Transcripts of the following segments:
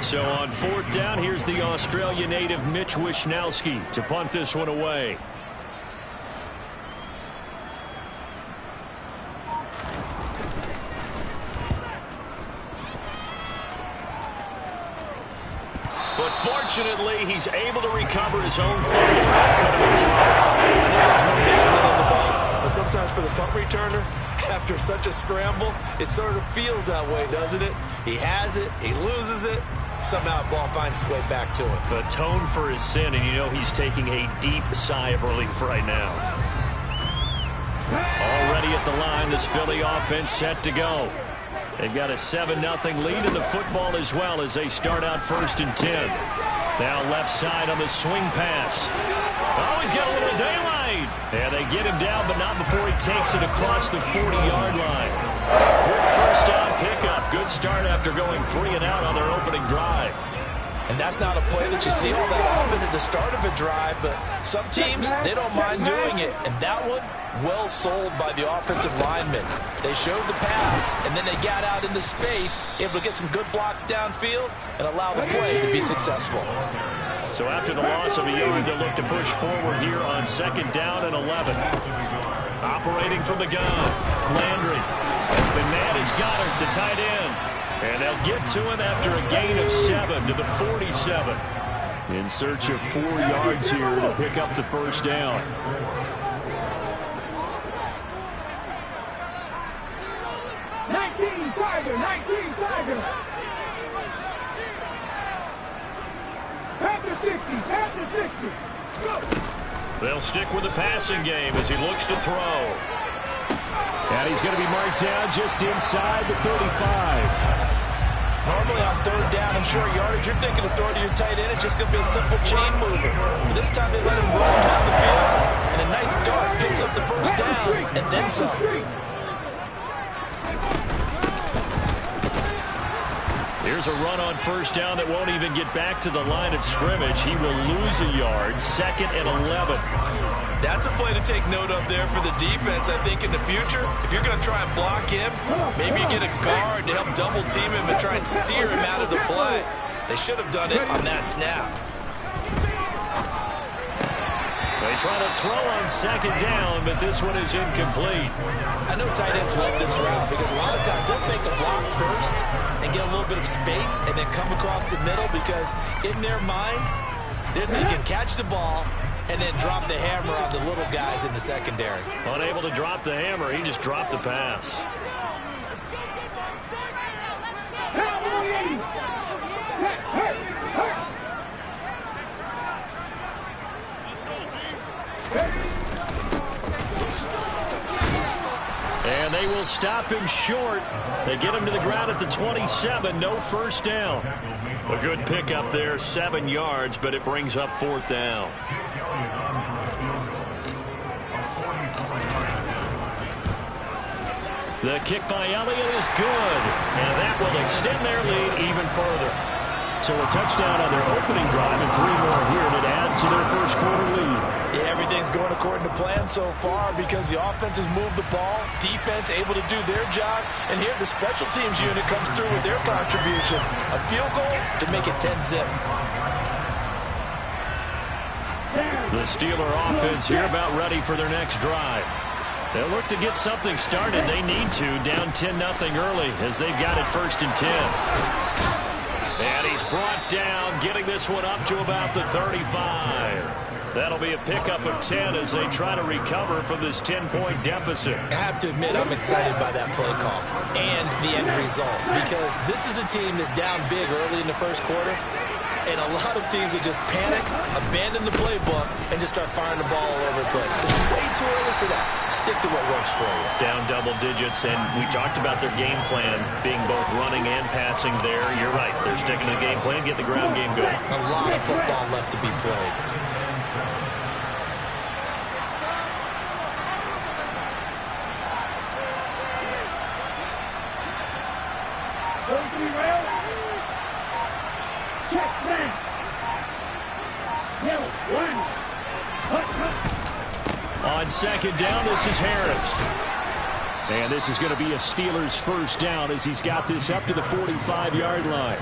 So on fourth down, here's the Australia native Mitch Wishnowsky to punt this one away. But fortunately, he's able to recover his own fumble without cutting it short. I know there's no movement on the ball, but sometimes for the punt returner, after such a scramble, it sort of feels that way, doesn't it? He has it, he loses it, somehow the ball finds its way back to him. The tone for his sin, and you know he's taking a deep sigh of relief right now. Already at the line, this Philly offense set to go. They've got a 7-0 lead in the football as well as they start out 1st and 10. Now left side on the swing pass. Oh, he's got a little daylight. And they get him down, but not before he takes it across the 40-yard line. Quick first down pickup. Good start after going 3 and out on their opening drive. And that's not a play that you see all that often at the start of a drive, but some teams, they don't mind doing it. And that one, well sold by the offensive linemen. They showed the pass, and then they got out into space, able to get some good blocks downfield and allow the play to be successful. So after the loss of a yard, they'll look to push forward here on 2nd down and 11. Operating from the gun, Landry. The man is Goddard, the tight end. And they'll get to him after a gain of 7 to the 47. In search of 4 yards here to pick up the first down. Tiger, 19 Tiger. After 60, after 60. Go. They'll stick with the passing game as he looks to throw. And he's going to be marked down just inside the 35. Normally on 3rd down and short yardage, you're thinking to throw to your tight end. It's just going to be a simple chain mover. But this time they let him roll down the field, and a nice dart picks up the first down, and then some. Here's a run on 1st down that won't even get back to the line of scrimmage. He will lose a yard. 2nd and 11. That's a play to take note of there for the defense, I think, in the future. If you're going to try and block him, maybe you get a guard to help double team him and try and steer him out of the play. They should have done it on that snap. They try to throw on 2nd down, but this one is incomplete. I know tight ends love this route because a lot of times they'll fake the block first and get a little bit of space and then come across the middle because in their mind, they can catch the ball and then drop the hammer on the little guys in the secondary. Unable to drop the hammer, he just dropped the pass. And they will stop him short. They get him to the ground at the 27. No first down. A good pickup there, 7 yards, but it brings up 4th down. The kick by Elliott is good, and that will extend their lead even further. So a touchdown on their opening drive and 3 more here to add to their first quarter lead. Yeah, everything's going according to plan so far because the offense has moved the ball, defense able to do their job, and here the special teams unit comes through with their contribution. A field goal to make it 10-zip. The Steeler offense here about ready for their next drive. They'll look to get something started. They need to, down 10-0 early as they've got it 1st and 10. And he's brought down, getting this one up to about the 35. That'll be a pickup of 10 as they try to recover from this 10-point deficit. I have to admit I'm excited by that play call and the end result because this is a team that's down big early in the first quarter, and a lot of teams will just panic, abandon the playbook, and just start firing the ball all over the place. It's way too early for that. Stick to what works for you. Down double digits, and we talked about their game plan being both running and passing there. You're right. They're sticking to the game plan, getting the ground game going. A lot of football left to be played. On 2nd down, this is Harris. And this is going to be a Steelers first down as he's got this up to the 45-yard line.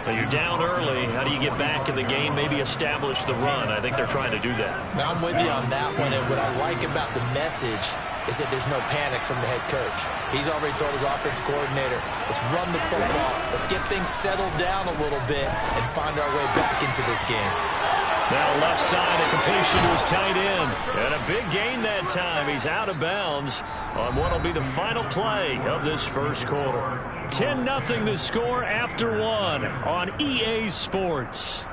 Well, you're down early. How do you get back in the game, maybe establish the run? I think they're trying to do that. Now, I'm with you on that one, and what I like about the message is that there's no panic from the head coach. He's already told his offensive coordinator, let's run the football, let's get things settled down a little bit and find our way back into this game. Now left side, a completion to his tight end. And a big gain that time. He's out of bounds on what will be the final play of this first quarter. 10-0 the score after one on EA Sports.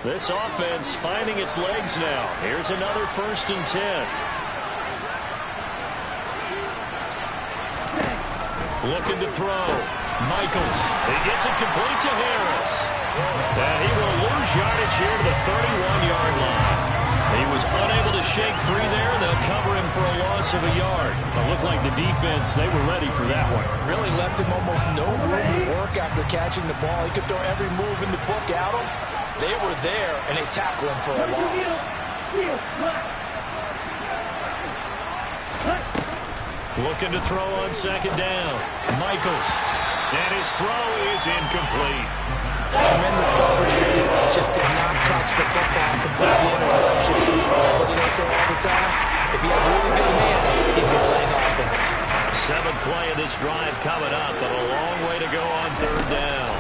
This offense finding its legs now. Here's another 1st and 10. Looking to throw. Michaels. He gets it complete to Harris. And he will lose yardage here to the 31-yard line. He was unable to shake free there. They'll cover him for a loss of a yard. It looked like the defense, they were ready for that one. Really left him almost no room to work after catching the ball. He could throw every move in the book at him. They were there, and they tackled him for a loss. Looking to throw on 2nd down. Michaels. And his throw is incomplete. Tremendous coverage there. Just did not touch the football, complete the interception. What do they say all the time? If he had really good hands, he'd be playing offense. 7th play of this drive coming up, but a long way to go on 3rd down.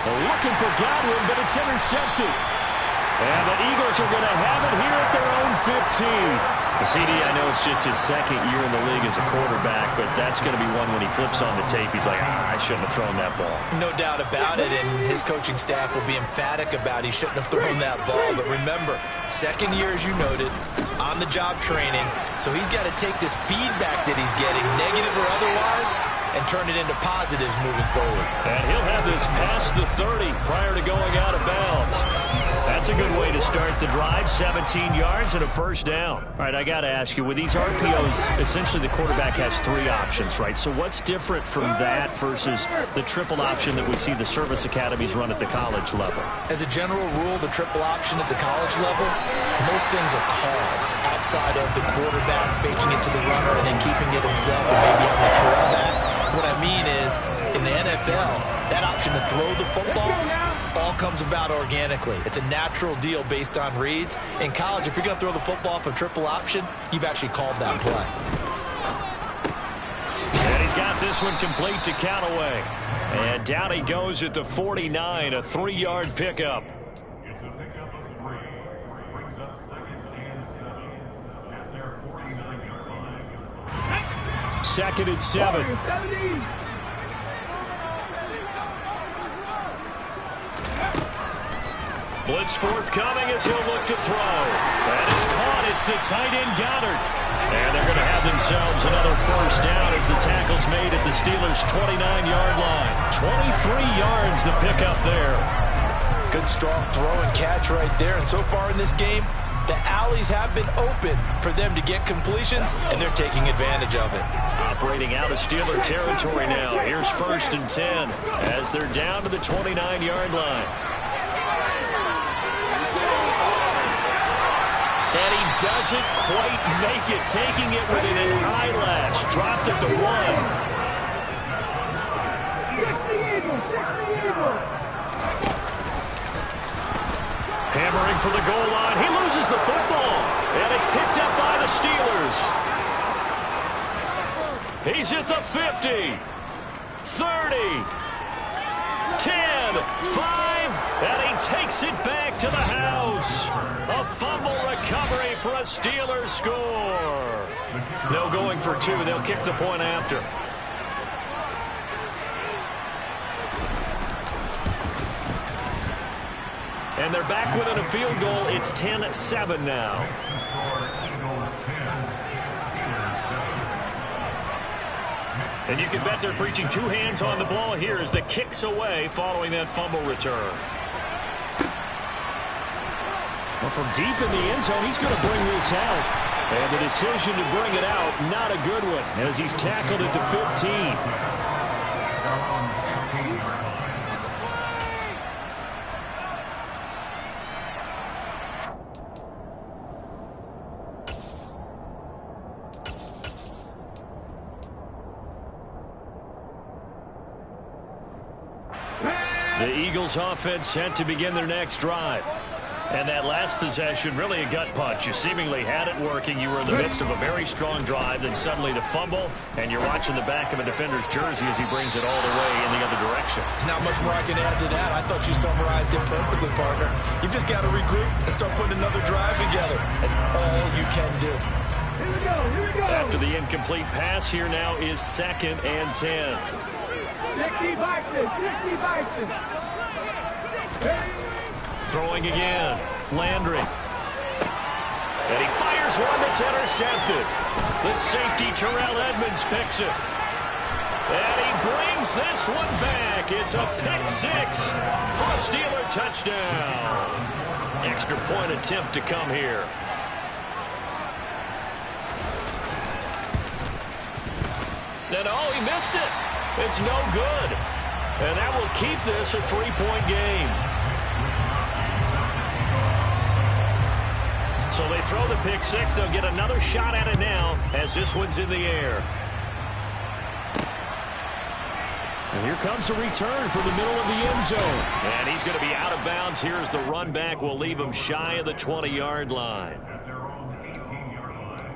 They're looking for Godwin, but it's intercepted. And the Eagles are going to have it here at their own 15. CD, I know it's just his 2nd year in the league as a quarterback, but that's going to be one when he flips on the tape. He's like, I shouldn't have thrown that ball. No doubt about it, and his coaching staff will be emphatic about he shouldn't have thrown that ball. But remember, 2nd year, as you noted, on-the-job training, so he's got to take this feedback that he's getting, negative or otherwise, and turn it into positives moving forward. And he'll have this past the 30 prior to going out of bounds. That's a good way to start the drive. 17 yards and a 1st down. All right, I got to ask you, with these RPOs, essentially the quarterback has 3 options, right? So what's different from that versus the triple option that we see the service academies run at the college level? As a general rule, the triple option at the college level, most things are called outside of the quarterback faking it to the runner and then keeping it himself and maybe having to trail that. What I mean is, in the NFL, that option to throw the football all comes about organically. It's a natural deal based on reads. In college, if you're going to throw the football for triple option, you've actually called that play. And he's got this one complete to Callaway. And down he goes at the 49, a 3-yard pickup. It's a pickup of 3. Brings up 2nd and 7 at their 49-yard line. 2nd and 7. Blitz forthcoming as he'll look to throw. That is caught. It's the tight end Goddard. And they're going to have themselves another 1st down as the tackle's made at the Steelers' 29-yard line. 23 yards the pickup there. Good strong throw and catch right there. And so far in this game, the alleys have been open for them to get completions, and they're taking advantage of it. Operating out of Steeler territory now. Here's 1st and 10 as they're down to the 29-yard line. And he doesn't quite make it, taking it within an eyelash. Dropped at the 1. Hammering for the goal line. He loses the football. And it's picked up by the Steelers. He's at the 50. 30. 10. 5. And he takes it back to the house. A fumble recovery for a Steelers score. No going for 2. They'll kick the point after. And they're back within a field goal. It's 10-7 now. And you can bet they're preaching 2 hands on the ball here as the kick's away following that fumble return. Well, from deep in the end zone, he's going to bring this out. And the decision to bring it out, not a good one, as he's tackled at the 15. The Eagles offense set to begin their next drive. And that last possession, really a gut punch. You seemingly had it working. You were in the midst of a very strong drive. Then suddenly the fumble, and you're watching the back of a defender's jersey as he brings it all the way in the other direction. There's not much more I can add to that. I thought you summarized it perfectly, partner. You've just got to regroup and start putting another drive together. That's all you can do. Here we go, here we go. After the incomplete pass, here now is 2nd and 10. 60 Bison, 60 Bison. Throwing again. Landry. And he fires one that's intercepted. The safety, Terrell Edmonds, picks it. And he brings this one back. It's a pick 6 for a Steeler touchdown. Extra point attempt to come here. And oh, he missed it. It's no good. And that will keep this a 3-point game. So they throw the pick 6. They'll get another shot at it now as this one's in the air. And here comes a return from the middle of the end zone. And he's going to be out of bounds. Here's the run back. We'll leave him shy of the 20-yard line. At their own 18-yard line.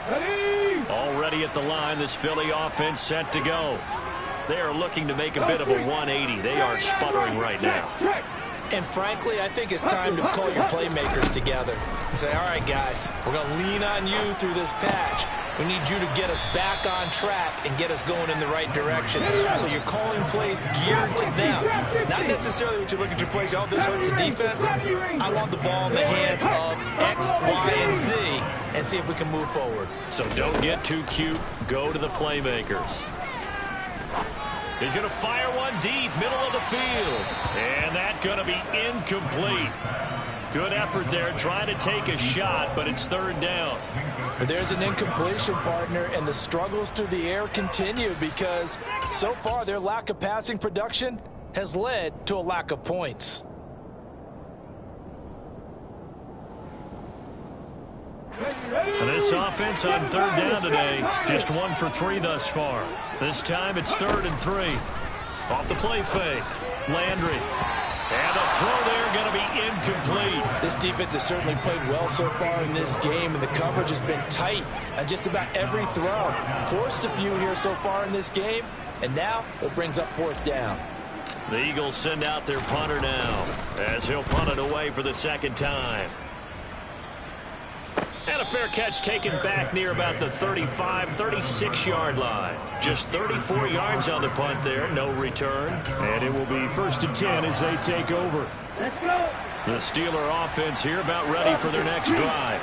Ready? Already at the line, this Philly offense set to go. They are looking to make a bit of a 180. They are sputtering right now. And frankly, I think it's time to call your playmakers together and say, all right, guys, we're going to lean on you through this patch. We need you to get us back on track and get us going in the right direction. So you're calling plays geared to them. Not necessarily when you look at your plays, oh, this hurts the defense. I want the ball in the hands of X, Y, and Z and see if we can move forward. So don't get too cute. Go to the playmakers. He's going to fire one deep, middle of the field. And that's going to be incomplete. Good effort there, trying to take a shot, but it's 3rd down. But there's an incompletion, partner, and the struggles through the air continue because so far their lack of passing production has led to a lack of points. And this offense on 3rd down today, just 1 for 3 thus far. This time it's 3rd and 3. Off the play fake, Landry. And the throw there going to be incomplete. This defense has certainly played well so far in this game, and the coverage has been tight on just about every throw. Forced a few here so far in this game, and now it brings up 4th down. The Eagles send out their punter now as he'll punt it away for the 2nd time. And a fair catch taken back near about the 35, 36-yard line. Just 34 yards on the punt there, no return. And it will be 1st and 10 as they take over. Let's go. The Steeler offense here about ready for their next drive.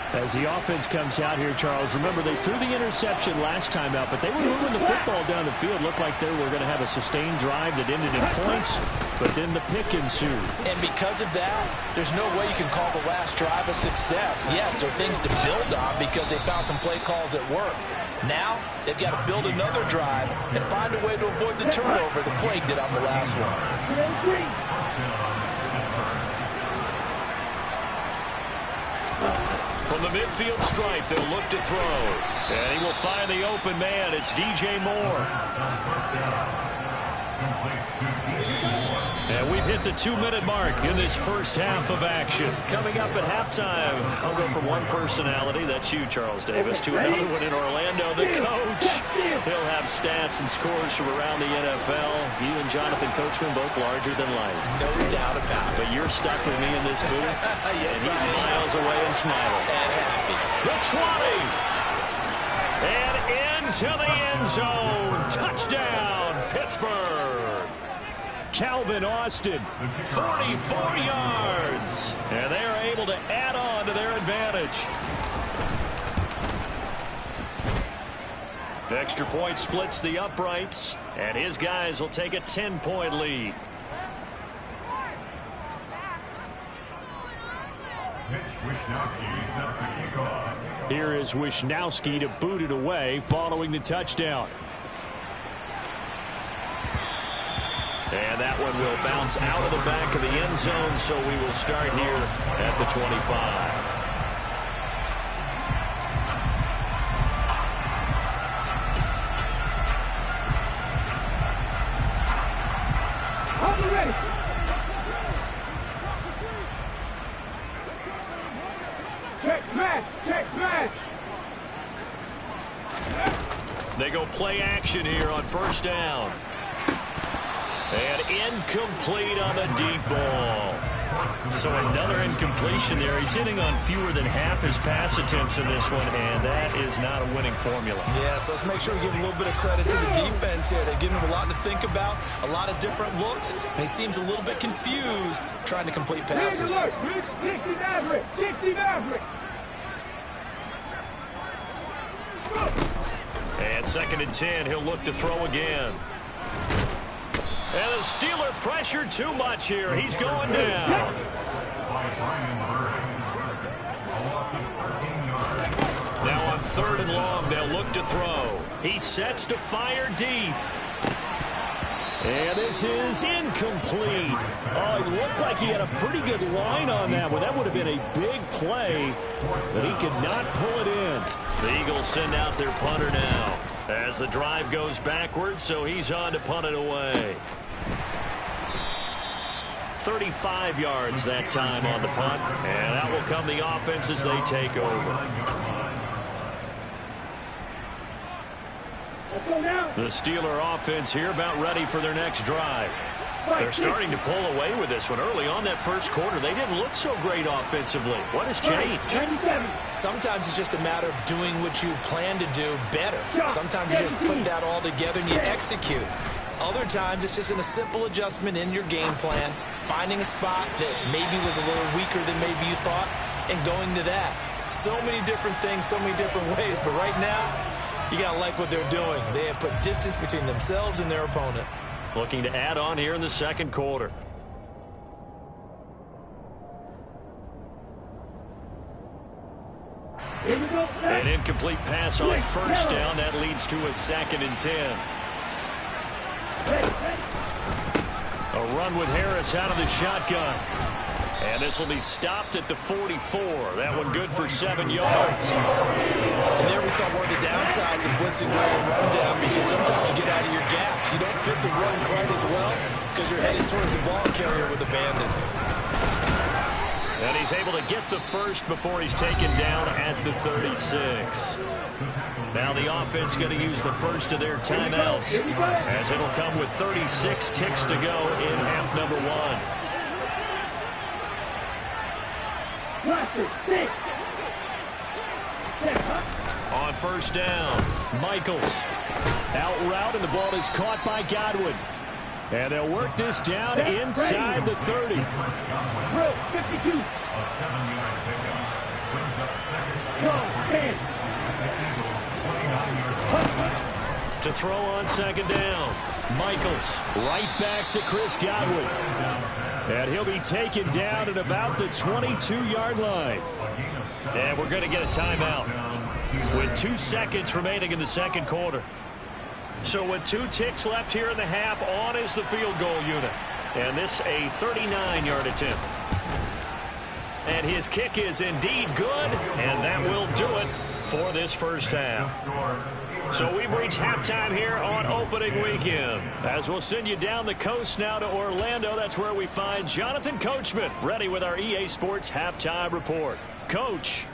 As the offense comes out here, Charles, remember they threw the interception last time out, but they were moving the football down the field. Looked like they were going to have a sustained drive that ended in points, but then the pick ensued. And because of that, there's no way you can call the last drive a success. Yes, there are things to build on because they found some play calls that work. Now, they've got to build another drive and find a way to avoid the turnover the play did on the last one. From the midfield stripe, they'll look to throw. And he will find the open man. It's DJ Moore. And we've hit the 2-minute mark in this first half of action. Coming up at halftime, I'll go from one personality, that's you, Charles Davis, to another one in Orlando, the coach. He'll have stats and scores from around the NFL. You and Jonathan Coachman, both larger than life. No doubt about it. But you're stuck with me in this booth, Yes, and he's miles away and smiling. And happy. The 20. And into the end zone. Touchdown, Pittsburgh. Calvin Austin, 44 yards. And they are able to add on to their advantage. Extra point splits the uprights, and his guys will take a 10-point lead. Here is Wisnowski to boot it away following the touchdown. And that one will bounce out of the back of the end zone, so we will start here at the 25. Ready. Check smash. Check smash. They go play action here on first down. And incomplete on the deep ball. So another incompletion there. He's hitting on fewer than half his pass attempts in this one, and that is not a winning formula. Yeah, so let's make sure we give a little bit of credit to the defense here. They're giving him a lot to think about, a lot of different looks, and he seems a little bit confused trying to complete passes. 60 Maverick. 60 Maverick. And 2nd and 10, he'll look to throw again. And the Steeler pressure too much here. He's going down. Now on 3rd and long, they'll look to throw. He sets to fire deep. And this is incomplete. Oh, it looked like he had a pretty good line on that one. That would have been a big play, but he could not pull it in. The Eagles send out their punter now as the drive goes backwards, so he's on to punt it away. 35 yards that time on the punt, and out will come the offense as they take over. The Steeler offense here about ready for their next drive. They're starting to pull away with this one. Early on that first quarter, they didn't look so great offensively. What has changed? Sometimes it's just a matter of doing what you plan to do better. Sometimes you just put that all together and you execute. Other times it's just in a simple adjustment in your game plan, finding a spot that maybe was a little weaker than maybe you thought, and going to that. So many different things, so many different ways, but right now, you got to like what they're doing. They have put distance between themselves and their opponent. Looking to add on here in the second quarter. An incomplete pass on first down. That leads to a 2nd and 10. A run with Harris out of the shotgun. And this will be stopped at the 44. That one good for 7 yards. And there we saw one of the downsides of blitzing during a rundown, because sometimes you get out of your gaps. You don't fit the run quite as well because you're headed towards the ball carrier with a bandit. And he's able to get the first before he's taken down at the 36. Now the offense going to use the first of their timeouts, as it'll come with 36 ticks to go in half number 1. On first down, Michaels out route, and the ball is caught by Godwin. And they'll work this down inside the 30. 52. To throw on 2nd down, Michaels right back to Chris Godwin. And he'll be taken down at about the 22-yard line. And we're going to get a timeout with 2 seconds remaining in the second quarter. So with 2 ticks left here in the half, on is the field goal unit. And this a 39-yard attempt. And his kick is indeed good, and that will do it for this first half. So we've reached halftime here on opening weekend. As we'll send you down the coast now to Orlando, that's where we find Jonathan Coachman, ready with our EA Sports halftime report. Coach.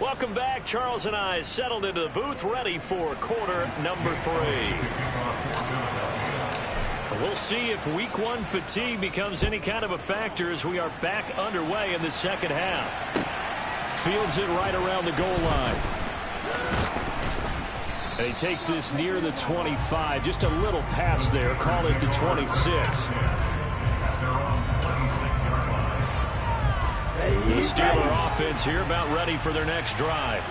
Welcome back. Charles and I settled into the booth, ready for quarter number 3. We'll see if week 1 fatigue becomes any kind of a factor as we are back underway in the second half. Fields it right around the goal line. And he takes this near the 25. Just a little pass there. Call it the 26. The Steeler offense here about ready for their next drive.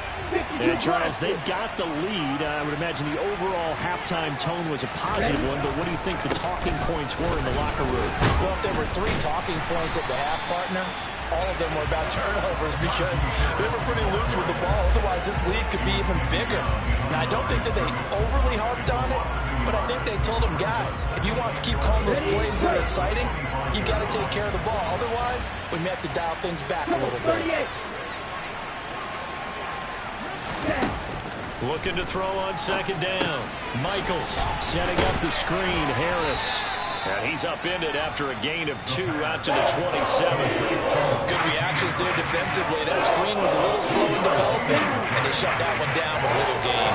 And Charles, they've got the lead. I would imagine the overall halftime tone was a positive one, but what do you think the talking points were in the locker room? Well, if there were 3 talking points at the half, partner, all of them were about turnovers because they were pretty loose with the ball. Otherwise, this lead could be even bigger. Now, I don't think that they overly harped on it, but I think they told them, guys, if you want to keep calling those plays that are exciting, you've got to take care of the ball. Otherwise, we may have to dial things back a little bit. Looking to throw on second down. Michaels setting up the screen. Harris. And he's upended after a gain of 2 out to the 27. Good reactions there defensively. That screen was a little slow in developing, and they shut that one down with a little gain.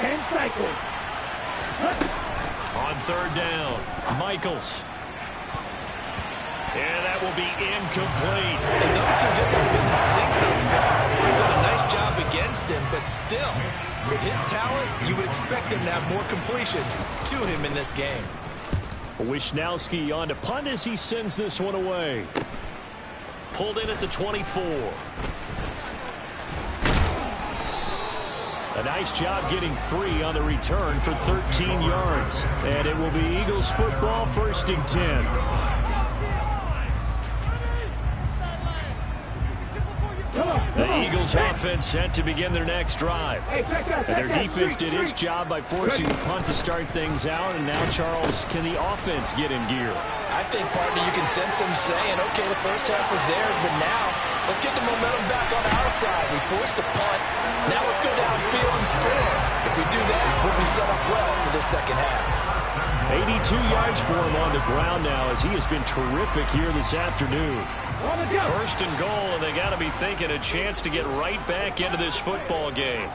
And cycle. On third down, Michaels. And that will be incomplete. And those two just have been in sync thus far. They've done a nice job against him, but still, with his talent, you would expect him to have more completions to him in this game. Wisnowski on to punt as he sends this one away. Pulled in at the 24. A nice job getting 3 on the return for 13 yards. And it will be Eagles football, 1st and 10. The Eagles offense set to begin their next drive. And their defense did its job by forcing the punt to start things out. And now, Charles, can the offense get in gear? I think, partner, you can sense them saying, okay, the first half was theirs, but now let's get the momentum back on our side. We forced a punt. Now let's go downfield and score. If we do that, we'll be set up well for this second half. 82 yards for him on the ground now as he has been terrific here this afternoon. 1st and goal, and they got to be thinking a chance to get right back into this football game.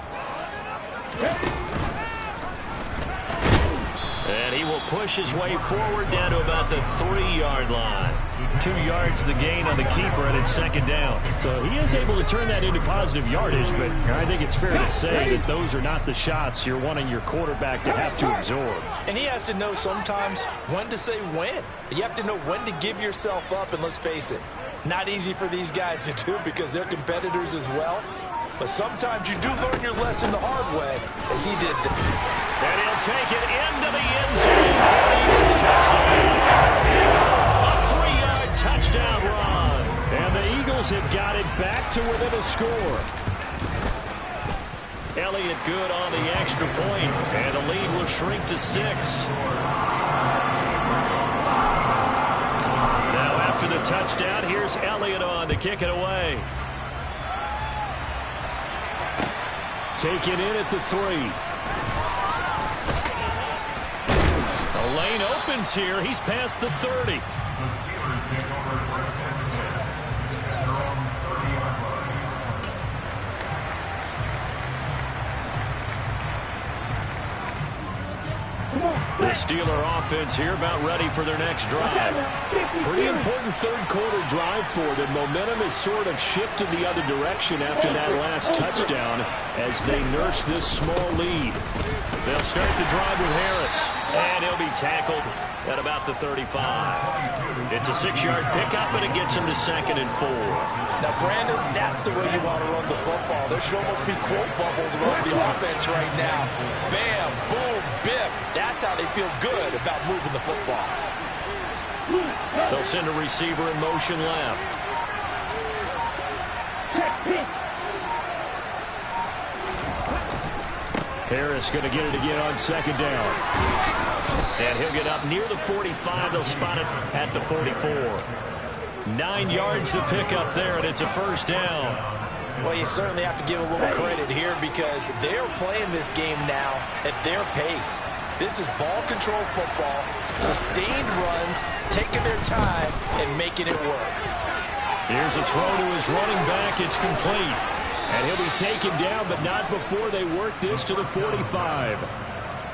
And he will push his way forward down to about the 3-yard line. 2 yards the gain on the keeper, and it's second down. So he is able to turn that into positive yardage, but I think it's fair to say that those are not the shots you're wanting your quarterback to have to absorb. And he has to know sometimes when to say when. You have to know when to give yourself up, and let's face it, not easy for these guys to do because they're competitors as well. But sometimes you do learn your lesson the hard way, as he did. And he'll take it into the end zone for the Eagles touchdown. A 3-yard touchdown run. And the Eagles have got it back to within a score. Elliott good on the extra point, and the lead will shrink to 6. Now after the touchdown, here's Elliott on to kick it away. Taken in at the 3. The lane opens here. He's past the 30. The Steeler offense here about ready for their next drive. Pretty important third-quarter drive for them. Momentum has sort of shifted the other direction after that last touchdown as they nurse this small lead. They'll start the drive with Harris, and he'll be tackled at about the 35. It's a 6-yard pickup, and it gets him to 2nd and 4. Now, Brandon, that's the way you want to run the football. There should almost be quote bubbles around the offense right now. Bam, boom, biff. That's how they feel good about moving the football. They'll send a receiver in motion left. Harris going to get it again on 2nd down. And he'll get up near the 45. They'll spot it at the 44. 9 yards to pick up there, and it's a 1st down. Well, you certainly have to give a little credit here because they're playing this game now at their pace. This is ball control football, sustained runs, taking their time, and making it work. Here's a throw to his running back. It's complete. And he'll be taken down, but not before they work this to the 45.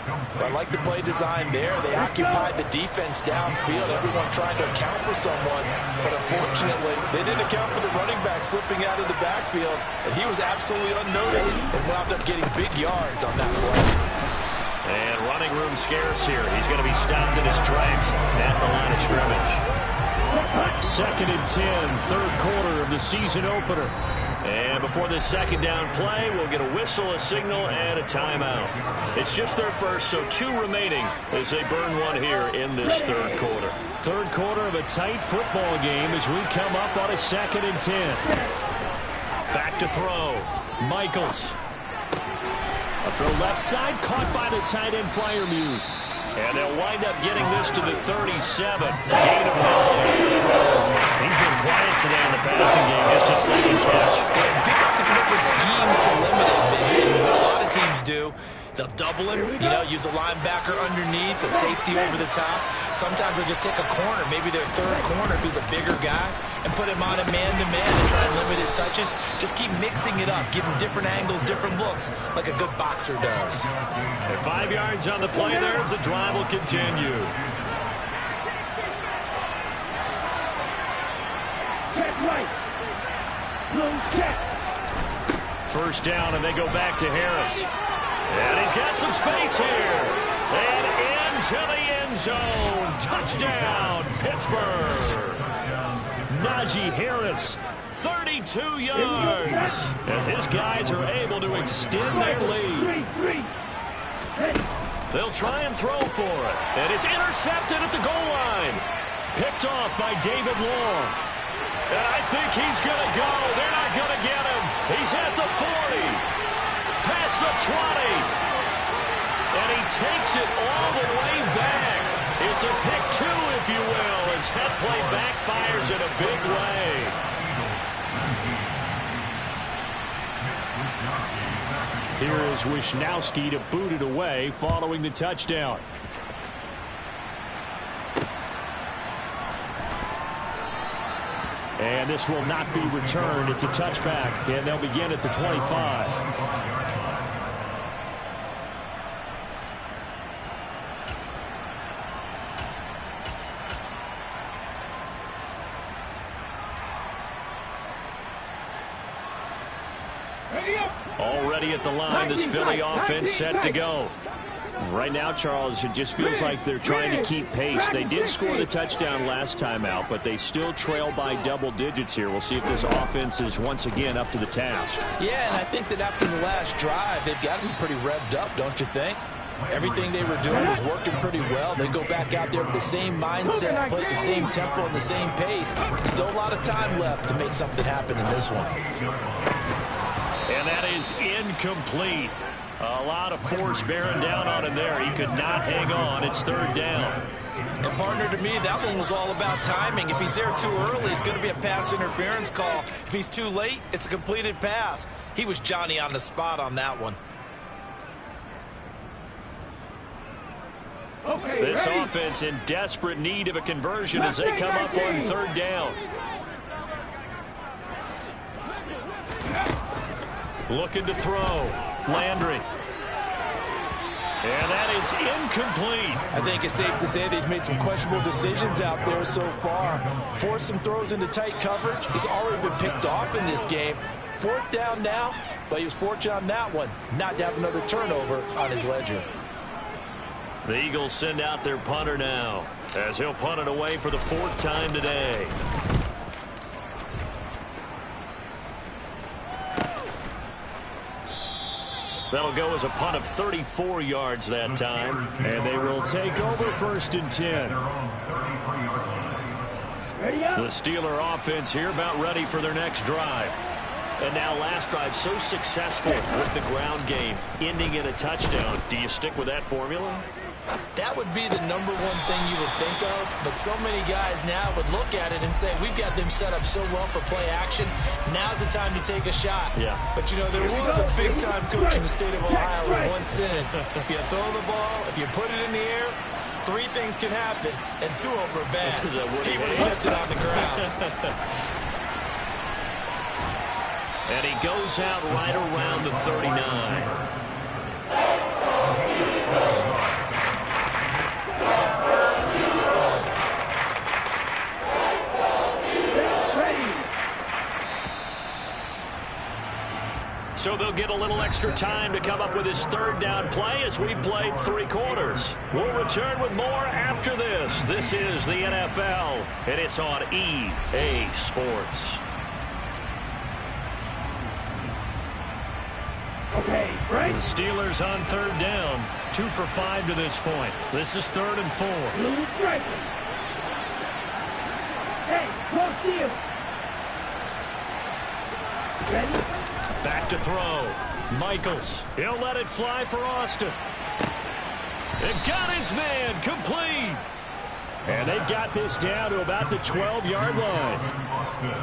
I like the play design there. They occupied the defense downfield, everyone trying to account for someone. But unfortunately, they didn't account for the running back slipping out of the backfield. And he was absolutely unnoticed and wound up getting big yards on that play. And running room scarce here. He's going to be stopped in his tracks at the line of scrimmage. 2nd and 10, 3rd quarter of the season opener. And before this second down play, we'll get a whistle, a signal, and a timeout. It's just their first, so 2 remaining as they burn one here in this third quarter. Third quarter of a tight football game as we come up on a 2nd and 10. Back to throw. Michaels. A throw left side, caught by the tight end Freiermuth. And they'll wind up getting this to the 37. Gain of 9. He's been quiet today in the passing game. Just a second catch. Yeah, people have to come up with schemes to limit him. And what a lot of teams do, they'll double him, use a linebacker underneath, a safety over the top. Sometimes they'll just take a corner, maybe their third corner if he's a bigger guy, and put him on a man-to-man and try and limit his touches. Just keep mixing it up, give him different angles, different looks, like a good boxer does. And 5 yards on the play there as the drive will continue. Check right. Low check. First down, and they go back to Harris. And he's got some space here. And into the end zone. Touchdown, Pittsburgh. Najee Harris, 32 yards. As his guys are able to extend their lead. They'll try and throw for it. And it's intercepted at the goal line. Picked off by David Long. And I think he's going to go. They're not going to get him. He's at the 40. Past the 20. And he takes it all the way back. It's a pick 2, if you will, as that play backfires in a big way. Here is Wisnowski to boot it away following the touchdown. And this will not be returned. It's a touchback, and they'll begin at the 25. Already at the line, this Philly offense set to go. Right now, Charles, it just feels like they're trying to keep pace. They did score the touchdown last time out, but they still trail by double digits here. We'll see if this offense is once again up to the task. Yeah, and I think that after the last drive, they've got to be pretty revved up, don't you think? Everything they were doing was working pretty well. They go back out there with the same mindset, play at the same tempo and the same pace. Still a lot of time left to make something happen in this one. And that is incomplete. A lot of force bearing down on him there. He could not hang on. It's third down. And partner, to me, that one was all about timing. If he's there too early, it's going to be a pass interference call. If he's too late, it's a completed pass. He was Johnny on the spot on that one. This offense in desperate need of a conversion as they come up on third down. Looking to throw. Landry. And that is incomplete. I think it's safe to say that he's made some questionable decisions out there so far. Forced some throws into tight coverage. He's already been picked off in this game. Fourth down now, but he was fortunate on that one not to have another turnover on his ledger. The Eagles send out their punter now as he'll punt it away for the 4th time today. That'll go as a punt of 34 yards that time. And they will take over 1st and 10. The Steeler offense here about ready for their next drive. And now last drive so successful with the ground game, ending in a touchdown. Do you stick with that formula? That would be the #1 thing you would think of, but so many guys now would look at it and say, we've got them set up so well for play action. Now's the time to take a shot. Yeah. But, you know, there was a big-time coach in the state of Ohio who once said, if you throw the ball, if you put it in the air, 3 things can happen, and 2 of them are bad. He would have kept it on the ground. And he goes out right around the 39. So they'll get a little extra time to come up with his 3rd down play as we've played 3 quarters. We'll return with more after this. This is the NFL, and it's on EA Sports. The Steelers on 3rd down. 2 for 5 to this point. This is 3rd and 4. Hey, go steal. Ready? Back to throw. Michaels. He'll let it fly for Austin. It got his man complete. And they've got this down to about the 12-yard line.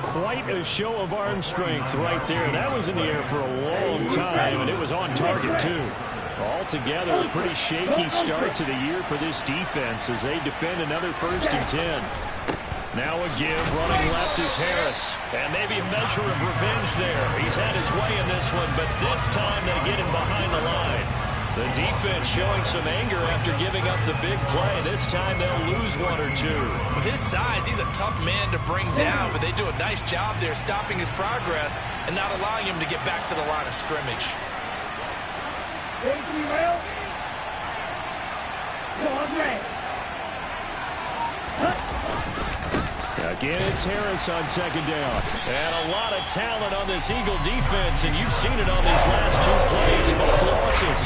Quite a show of arm strength right there. That was in the air for a long time, and it was on target, too. Altogether, a pretty shaky start to the year for this defense as they defend another 1st and 10. Now a give. Running left is Harris. And maybe a measure of revenge there. He's had his way in this one, but this time they get him behind the line. The defense showing some anger after giving up the big play. This time they'll lose 1 or 2. With his size, he's a tough man to bring down, but they do a nice job there stopping his progress and not allowing him to get back to the line of scrimmage. Again, it's Harris on 2nd down. And a lot of talent on this Eagle defense, and you've seen it on these last 2 plays, both losses.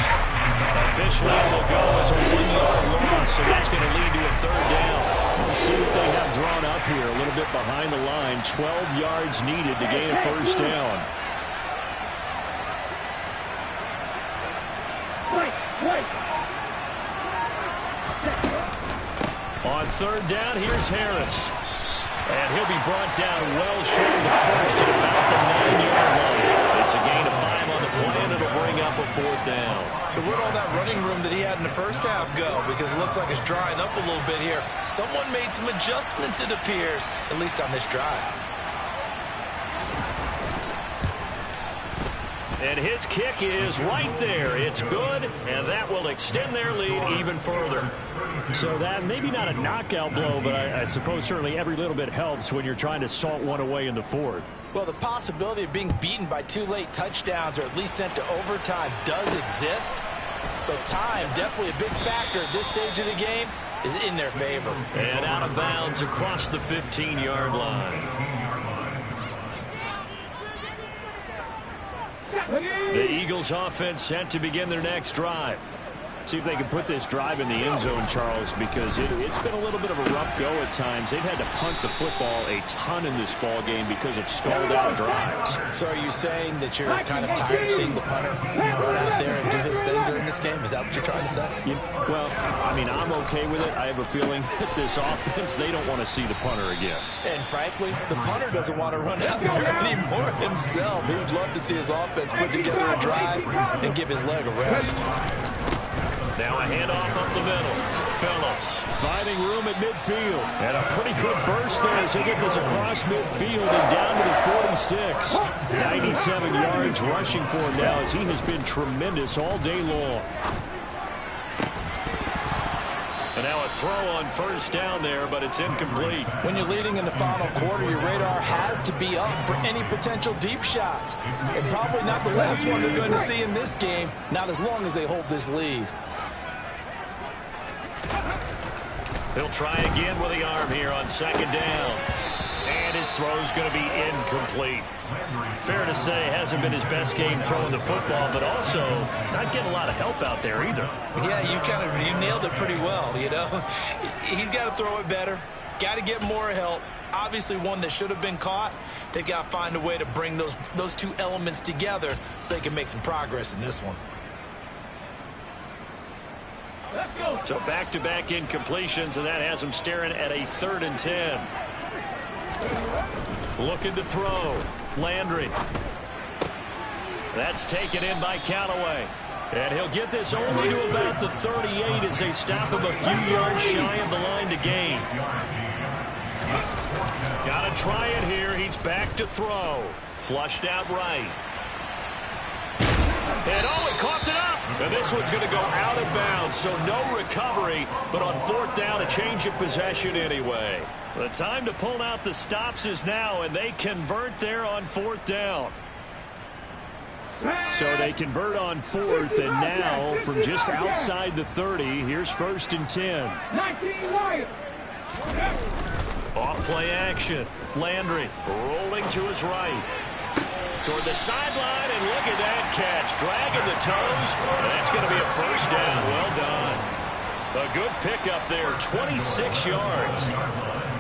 Officially, it will go as a 1-yard loss, so that's going to lead to a 3rd down. We'll see what they have drawn up here. A little bit behind the line. 12 yards needed to gain a 1st down. On 3rd down, here's Harris. And he'll be brought down well short of the 1st at about the 9-yard line. It's a gain of 5 on the play, and it'll bring up a 4th down. So where'd all that running room that he had in the first half go? Because it looks like it's drying up a little bit here. Someone made some adjustments, it appears, at least on this drive. And his kick is right there. It's good, and that will extend their lead even further. So that maybe not a knockout blow, but I suppose certainly every little bit helps when you're trying to salt one away in the 4th. Well, the possibility of being beaten by 2 late touchdowns or at least sent to overtime does exist. But time, definitely a big factor at this stage of the game, is in their favor. And out of bounds across the 15-yard line. The Eagles offense set to begin their next drive. See if they can put this drive in the end zone, Charles, because it's been a little bit of a rough go at times. They've had to punt the football a ton in this ball game because of stalled-out drives. So are you saying that you're kind of tired of seeing the punter run out there and do his thing during this game? Is that what you're trying to say? Well, I mean, I'm okay with it. I have a feeling that this offense, they don't want to see the punter again. And frankly, the punter doesn't want to run out there anymore himself. He would love to see his offense put together a drive and give his leg a rest. Now a handoff up the middle. Phillips finding room at midfield. And a pretty good burst there as he gets this across midfield and down to the 46. 97 yards rushing for him now as he has been tremendous all day long. And now a throw on 1st down there, but it's incomplete. When you're leading in the final quarter, your radar has to be up for any potential deep shots. And probably not the last one they're going to see in this game, not as long as they hold this lead. He'll try again with the arm here on 2nd down. And his throw's going to be incomplete. Fair to say, hasn't been his best game throwing the football, but also not getting a lot of help out there either. Yeah, you nailed it pretty well, you know. He's got to throw it better. Got to get more help. Obviously one that should have been caught. They've got to find a way to bring those 2 elements together so they can make some progress in this one. So back-to-back incompletions, and that has him staring at a 3rd and 10. Looking to throw. Landry. That's taken in by Callaway. And he'll get this only to about the 38 as they stop him a few yards shy of the line to gain. Got to try it here. He's back to throw. Flushed out right. And oh, he coughed it up. And this one's going to go out of bounds, so no recovery. But on 4th down, a change of possession anyway. The time to pull out the stops is now, and they convert there on 4th down. So they convert on 4th, and now from just outside the 30, here's 1st and 10. Off play action. Landry rolling to his right. toward the sideline, and look at that catch. Dragging the toes. That's going to be a first down. Well done. A good pickup there, 26 yards.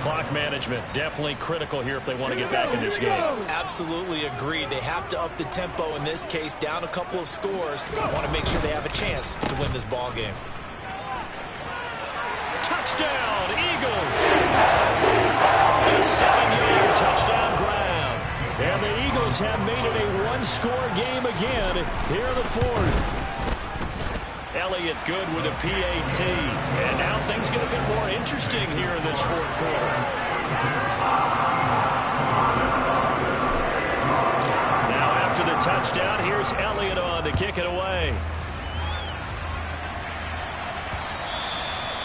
Clock management definitely critical here if they want to get back in this game. Absolutely agreed. They have to up the tempo in this case, down a couple of scores. Want to make sure they have a chance to win this ball game. Touchdown, Eagles. A 7-yard touchdown ground. And the Eagles have made it a one-score game again here in the fourth. Elliott good with a PAT. And now things get a bit more interesting here in this fourth quarter. Now after the touchdown, here's Elliott on to kick it away.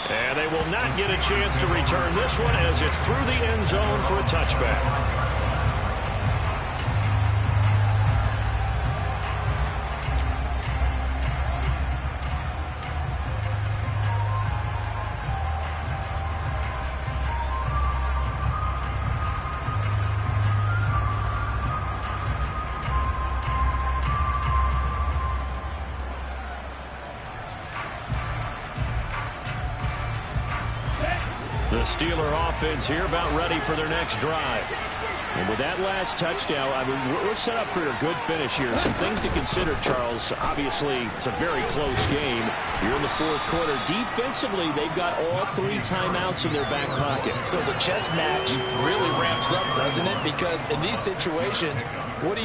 And they will not get a chance to return this one as it's through the end zone for a touchback. The Steeler offense here about ready for their next drive. And with that last touchdown, I mean, we're set up for a good finish here. Some things to consider, Charles. Obviously, it's a very close game. You're in the fourth quarter. Defensively, they've got all 3 timeouts in their back pocket. So the chess match really ramps up, doesn't it? Because in these situations, what do?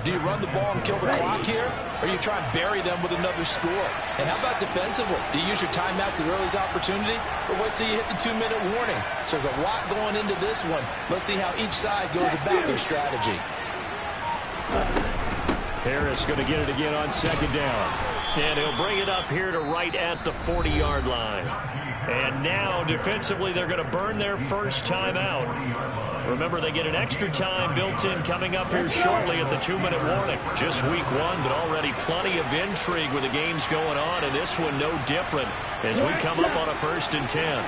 Do you run the ball and kill the clock here? Or you try and bury them with another score? And how about defensively? Do you use your timeouts at earliest opportunity? Or wait till you hit the 2-minute warning? So there's a lot going into this one. Let's see how each side goes about their strategy. Harris going to get it again on second down. And he'll bring it up here to right at the 40-yard line. And now, defensively, they're going to burn their first time out. Remember, they get an extra time built in coming up here shortly at the 2-minute warning. Just week 1, but already plenty of intrigue with the games going on, and this one no different as we come up on a 1st and 10.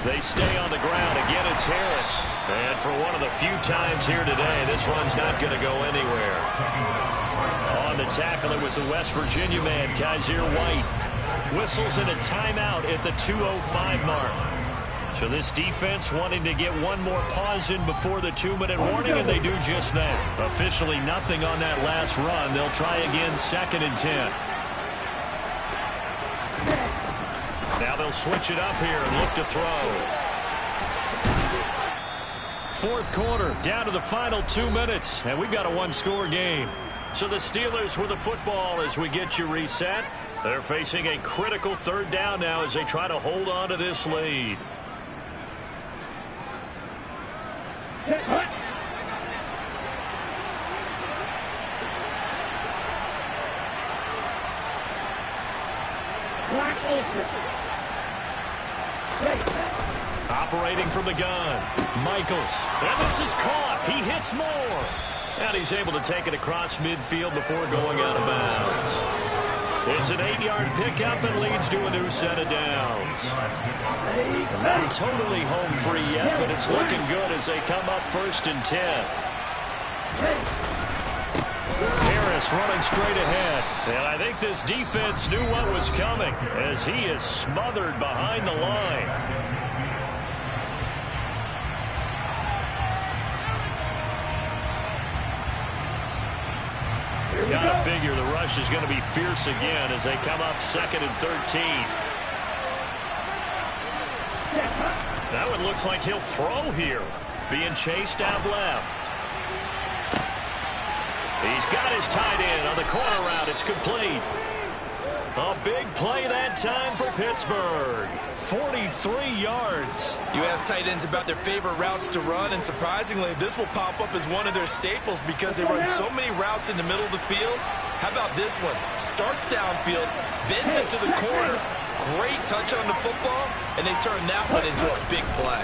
They stay on the ground. Again, it's Harris. And for one of the few times here today, this run's not going to go anywhere. On the tackle, it was the West Virginia man, Kaiser White. Whistles in a timeout at the 2:05 mark. So this defense wanting to get one more pause in before the 2-minute warning, and they do just that. Officially nothing on that last run. They'll try again 2nd and 10. Now they'll switch it up here and look to throw. Fourth quarter, down to the final 2 minutes, and we've got a one-score game. So the Steelers with the football as we get you reset. They're facing a critical 3rd down now as they try to hold on to this lead. Operating from the gun, Michaels. And this is caught. He hits Moore. And he's able to take it across midfield before going out of bounds. It's an 8-yard pickup and leads to a new set of downs. Not totally home free yet, but it's looking good as they come up 1st and 10. Harris running straight ahead. And I think this defense knew what was coming as he is smothered behind the line. Gotta figure the rush is going to be fierce again as they come up 2nd and 13. That one looks like he'll throw here. Being chased out left. He's got his tight end on the corner route. It's complete. A big play that time for Pittsburgh. 43 yards. You ask tight ends about their favorite routes to run, and surprisingly, this will pop up as one of their staples because they run so many routes in the middle of the field. How about this one? Starts downfield, bends it to the corner. Great touch on the football, and they turn that one into a big play.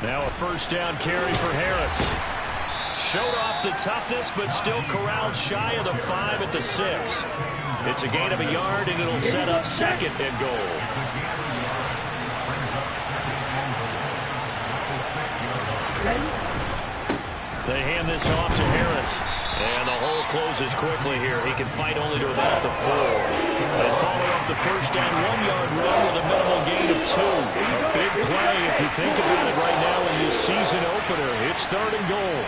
Now a 1st down carry for Harris. Showed off the toughness, but still corralled shy of the 5 at the 6. It's a gain of a yard, and it'll set up 2nd and goal. They hand this off to Harris. And the hole closes quickly here. He can fight only to about the 4. They follow up the first down 1-yard run with a minimal gain of 2. A big play if you think about it right now in this season opener. It's 3rd and goal.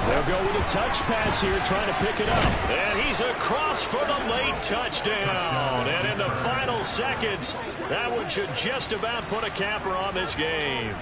They'll go with a touch pass here, trying to pick it up. And he's across for the late touchdown. And in the final seconds, that one should just about put a capper on this game.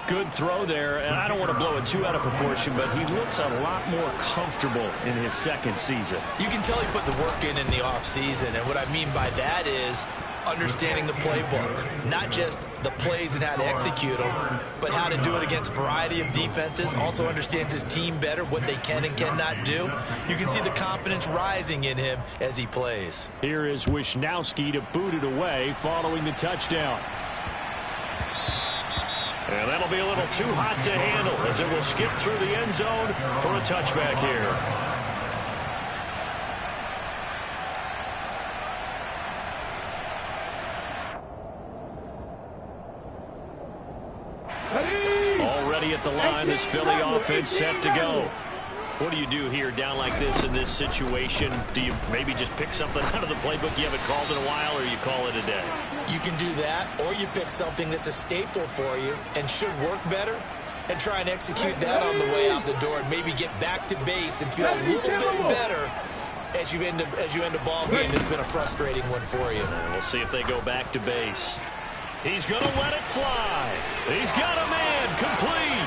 Good throw there, and I don't want to blow it too out of proportion, but he looks a lot more comfortable in his second season. You can tell he put the work in the offseason, and what I mean by that is understanding the playbook, not just the plays and how to execute them, but how to do it against a variety of defenses. Also understands his team better, what they can and cannot do. You can see the confidence rising in him as he plays. Here is Wisnowski to boot it away following the touchdown. And that'll be a little too hot to handle as it will skip through the end zone for a touchback here. Already at the line, this Philly offense set to go. What do you do here down like this in this situation? Do you maybe just pick something out of the playbook you haven't called in a while, or you call it a day? You can do that, or you pick something that's a staple for you and should work better and try and execute that on the way out the door and maybe get back to base and feel a little bit better as you end a ball game that's been a frustrating one for you. We'll see if they go back to base. He's going to let it fly. He's got a man complete.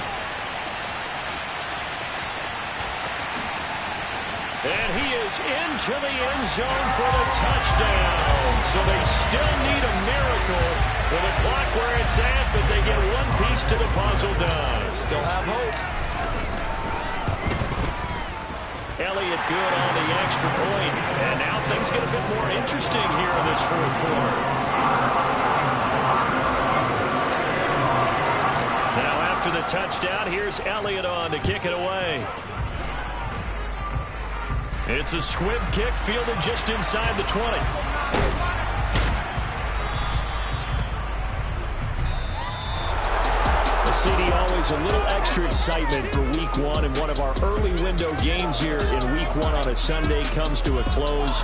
And he is into the end zone for the touchdown. So they still need a miracle with the clock where it's at, but they get one piece to the puzzle done. Still have hope. Elliott good on the extra point. And now things get a bit more interesting here in this 4th quarter. Now after the touchdown, here's Elliott on to kick it away. It's a squib kick fielded just inside the 20. CD, always a little extra excitement for week 1, and one of our early window games here in week 1 on a Sunday comes to a close.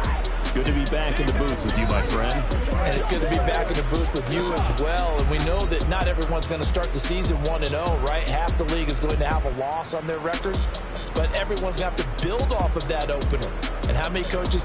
Good to be back in the booth with you, my friend. And it's good to be back in the booth with you as well. And we know that not everyone's going to start the season 1-0, right? Half the league is going to have a loss on their record, but everyone's going to have to build off of that opener. And how many coaches